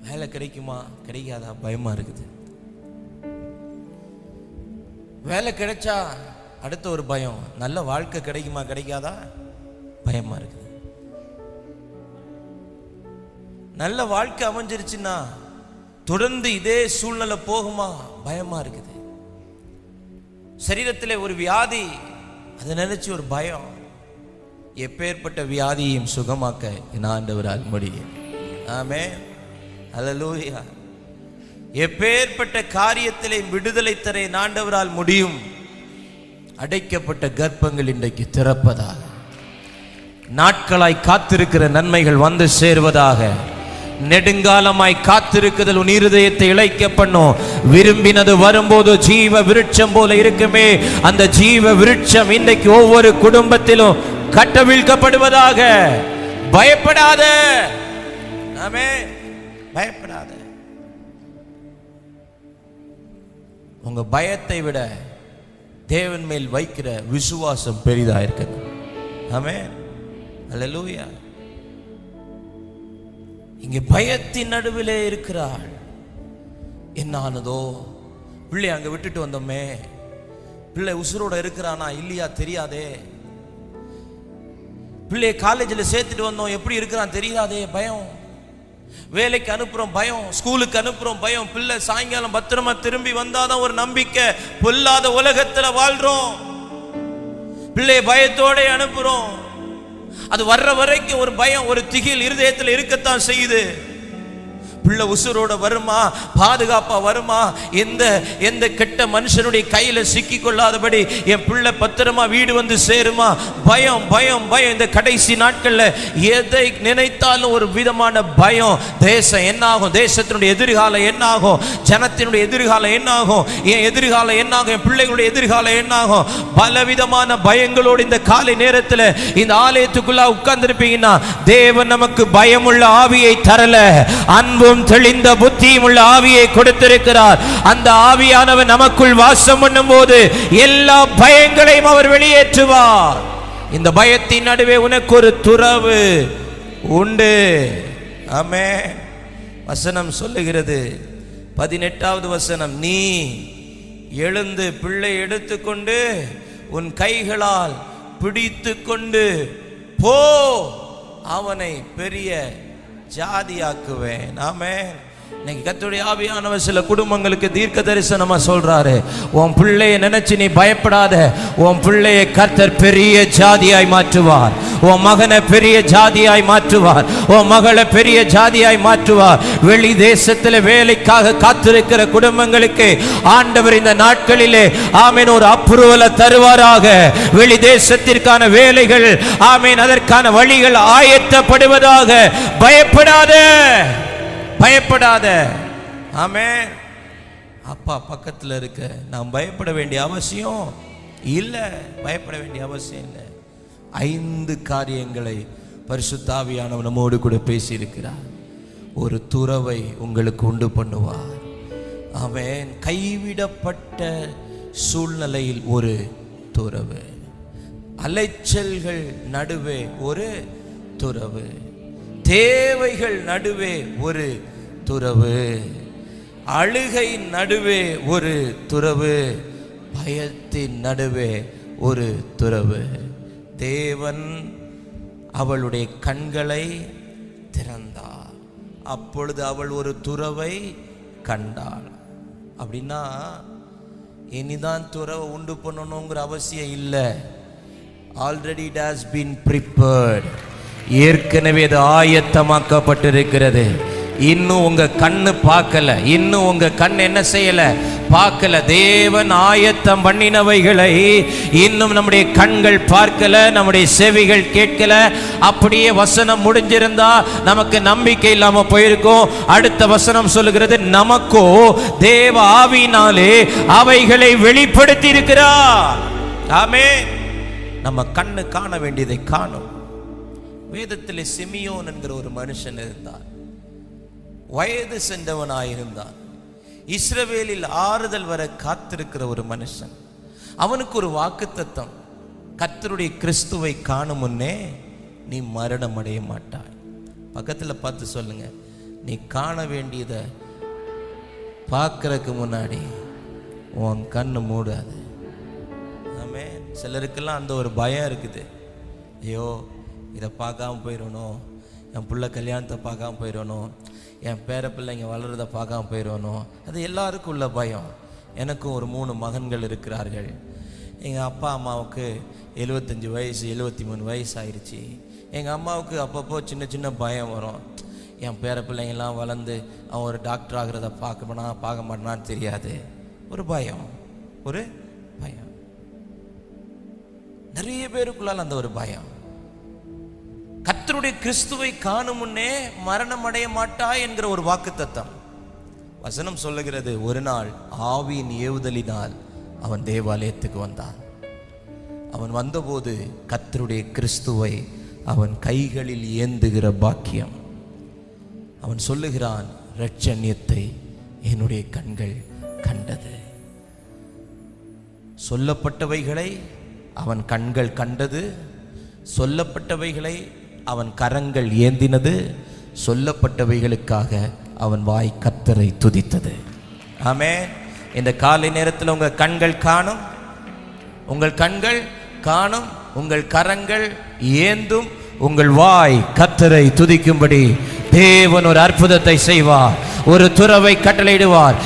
Speaker 1: வேலை கிடைக்குமா கிடைக்காதா பயமா இருக்குது. வேலை கிடைச்சா அடுத்த ஒரு பயம், நல்ல வாழ்க்கை கிடைக்குமா கிடைக்காதா பயமா இருக்குது. நல்ல வாழ்க்கை அமைஞ்சிருச்சுன்னா தொடர்ந்து இதே சூழ்நிலை போகுமா பயமா இருக்குது. சரீரத்திலே ஒரு வியாதி, அதை நினைச்சு ஒரு பயம். எப்பேற்பட்ட வியாதியையும் சுகமாக்க என் ஆண்டவரால் முடியும். ஆமென். அல்லேலூயா. எப்பேற்பட்ட காரியத்திலே விடுதலை தர என் ஆண்டவரால் முடியும். அடைக்கப்பட்ட கர்ப்பங்கள் இன்றைக்கு திறப்பதாக, நாட்களாய் காத்திருக்கிற நன்மைகள் வந்து சேர்வதாக, நெடுங்காலமாய் காத்திருக்குதல் உன் இருதயத்தை இளைக்க பண்ணும். விரும்பினது வரும்போது ஜீவ விருட்சம் போல இருக்குமே, அந்த ஜீவ விருட்சம் இன்றைக்கு ஒவ்வொரு குடும்பத்திலும் கட்டவிழ்க்கப்படுவதாக. பயப்படாத. ஆமென். பயப்படாத. உங்க பயத்தை விட தேவன் மேல் வைக்கிற விசுவாசம் பெரிதா இருக்குது. ஆமென். அல்லேலூயா. இங்கே பயத்தின் நடுவிலே இருக்கிறாள். என்ன ஆனதோ, பிள்ளை அங்க விட்டுட்டு வந்தோமே, பிள்ளை உசுரோட இருக்கிறானா இல்லையா தெரியாதே, பிள்ளைய காலேஜில் சேர்த்துட்டு வந்தோம் எப்படி இருக்கிறான் தெரியாதே, பயம். வேலைக்கு அனுப்புறோம் பயம், ஸ்கூலுக்கு அனுப்புறோம் பயம், பிள்ளை சாயங்காலம் பத்திரமா திரும்பி வந்தாதான் ஒரு நம்பிக்கை. பொல்லாத உலகத்துல வாழ்றோம், பிள்ளைய பயத்தோட அனுப்புறோம். அது வர்ற வரைக்கும் ஒரு பயம், ஒரு திகில் இருதயத்தில் இருக்கத்தான் செய்யுது. பிள்ளை உசுரோட வருமா, பாதுகாப்பா வருமா, எந்த கெட்ட மனுஷனுடைய கையில சிக்கி கொள்ளாதபடி என் பிள்ளை பத்திரமா வீடு வந்து சேருமா, பயம் பயம் பயம். இந்த கடைசி நாட்கள்ல எதை நினைத்தாலும் ஒரு விதமான பயம். தேசம் என்னாகும், தேசத்தினுடைய எதிர்காலம் என்னாகும், ஜனத்தினுடைய எதிர்காலம் என்னாகும், என் எதிர்காலம் என்னாகும், என் பிள்ளைகளுடைய எதிர்காலம் என்னாகும். பலவிதமான பயங்களோடு இந்த காலை நேரத்தில் இந்த ஆலயத்துக்குள்ள உட்கார்ந்திருப்பீங்கன்னா, தேவன் நமக்கு பயமுள்ள ஆவியை தரல, அன்பும் தெளிந்த புத்தியும் உள்ள ஆவியை கொடுத்திருக்கிறார். அந்த ஆவியானவர் நமக்குள் வாசம் பண்ணும் போது எல்லா பயங்களையும் அவர் வெளியேற்றுவார். இந்த பயத்தின் நடுவே உனக்கு ஒரு துறவு உண்டு. ஆமென். வசனம் சொல்லுகிறது, 18வது வசனம், நீ எழுந்து பிள்ளை எடுத்துக்கொண்டு உன் கைகளால் பிடித்து கொண்டு போ, அவனை பெரிய ஜாதியாக்குவேன். ஆமென். இன்னைக்கு கர்த்தருடைய ஆவியானவர் சில குடும்பங்களுக்கு தீர்க்க தரிசனமா சொல்றாரு, உன் பிள்ளையை நினைச்சு நீ பயப்படாத, உன் பிள்ளையை கர்த்தர் பெரிய ஜாதியாய் மாற்றுவார், உன் மகனை பெரிய ஜாதியாய் மாற்றுவார், உன் மகளை பெரிய ஜாதியாய் மாற்றுவார். வெளி தேசத்தில் வேலைக்காக காத்திருக்கிற குடும்பங்களுக்கு ஆண்டவர் இந்த நாட்களிலே ஆமீன் ஒரு அப்ரூவலை தருவாராக. வெளி தேசத்திற்கான வேலைகள் ஆமீன் அதற்கான வழிகள் ஆயத்தப்படுவதாக. பயப்படாத, பயப்படாத. ஆமென். அப்பா பக்கத்தில் இருக்க நாம் பயப்பட வேண்டிய அவசியம் இல்லை, பயப்பட வேண்டிய அவசியம் இல்லை. 5 காரியங்களை பரிசுத்த ஆவியானவர் நம்மோடு கூட பேசியிருக்கிறார். ஒரு துறவை உங்களுக்கு உண்டு பண்ணுவார். ஆமென். கைவிடப்பட்ட சூழ்நிலையில் ஒரு துறவு, அலைச்சல்கள் நடுவே ஒரு துறவு, தேவைகள் நடுவே ஒரு துறவு, அழுகை நடுவே ஒரு துறவு, பயத்தின் நடுவே ஒரு துறவு. தேவன் அவளுடைய கண்களை திறந்தார், அப்பொழுது அவள் ஒரு துறவை கண்டாள். அப்படின்னா இனிதான் துறவை உண்டு பண்ணணுங்கிற அவசியம் இல்லை. Already it has been prepared. ஏற்கனவே அது ஆயத்தமாக்கப்பட்டிருக்கிறது. இன்னும் உங்க கண்ணு பார்க்கல, இன்னும் உங்க கண் என்ன செய்யல, பார்க்கல. தேவன் ஆயத்தம் பண்ணினவைகளை இன்னும் நம்முடைய கண்கள் பார்க்கல, நம்முடைய செவிகள் கேட்கல. அப்படியே வசனம் முடிஞ்சிருந்தா நமக்கு நம்பிக்கை இல்லாம போயிருக்கும். அடுத்த வசனம் சொல்லுகிறது, நமக்கோ தேவ ஆவியினாலே அவைகளை வெளிப்படுத்தி இருக்கிறார். ஆமென். நம்ம கண்ணு காண வேண்டியதை காணும். வேதத்திலே சிமியோன் என்கிற ஒரு மனுஷன் இருந்தான். வயது சென்றவனாயிருந்தான். இஸ்ரவேலில் ஆறுதல் வர காத்திருக்கிற ஒரு மனுஷன். அவனுக்கு ஒரு வாக்குத்தத்தம், கர்த்தருடைய கிறிஸ்துவை காணும் முன்னே நீ மரணம் அடைய மாட்டாய். பக்கத்தில் பார்த்து சொல்லுங்க, நீ காண வேண்டியதை பார்க்கறதுக்கு முன்னாடி உன் கண்ணு மூடாது. ஆமென். சிலருக்கெல்லாம் அந்த ஒரு பயம் இருக்குது. ஐயோ இதை பார்க்காம போயிடணும், என் பிள்ளை கல்யாணத்தை பார்க்காம போயிடணும், என் பேர பிள்ளைங்க வளர்றதை பார்க்காம போயிடணும். அது எல்லாருக்கும் உள்ள பயம். எனக்கும் ஒரு 3 மகன்கள் இருக்கிறார்கள். எங்கள் அப்பா அம்மாவுக்கு 75 வயசு 73 வயசு ஆயிடுச்சு. எங்கள் அம்மாவுக்கு அப்பப்போ சின்ன சின்ன பயம் வரும். என் பேர பிள்ளைங்கள்லாம் வளர்ந்து அவன் ஒரு டாக்டர் ஆகிறத பார்க்க மாட்டானான்னு தெரியாது. ஒரு பயம், ஒரு பயம். நிறைய பேருக்குள்ளால் அந்த ஒரு பயம். கர்த்தருடைய கிறிஸ்துவை காணும் முன்னே மரணம் அடைய மாட்டாய் என்கிற ஒரு வாக்குத்தத்தம் வசனம் சொல்லுகிறது. ஒரு நாள் ஆவியின் ஏவுதலினால் அவன் தேவாலயத்துக்கு வந்தான். அவன் வந்தபோது கர்த்தருடைய கிறிஸ்துவை அவன் கைகளில் ஏந்துகிற பாக்கியம். அவன் சொல்லுகிறான், இரட்சண்யத்தை என்னுடைய கண்கள் கண்டது. சொல்லப்பட்டவைகளை அவன் கண்கள் கண்டது, சொல்லப்பட்டவைகளை அவன் கரங்கள் ஏந்தினது, சொல்லப்பட்டவைகளுக்காக அவன் வாய் கர்த்தரை துதித்தது. ஆமென். இந்த காலை நேரத்தில் உங்கள் கண்கள் காணும், உங்கள் கண்கள் காணும், உங்கள் கரங்கள் ஏந்தும், உங்கள் வாய் கர்த்தரை துதிக்கும்படி தேவன் ஒரு அற்புதத்தை செய்வார், ஒரு துறவை கட்டளையிடுவார்.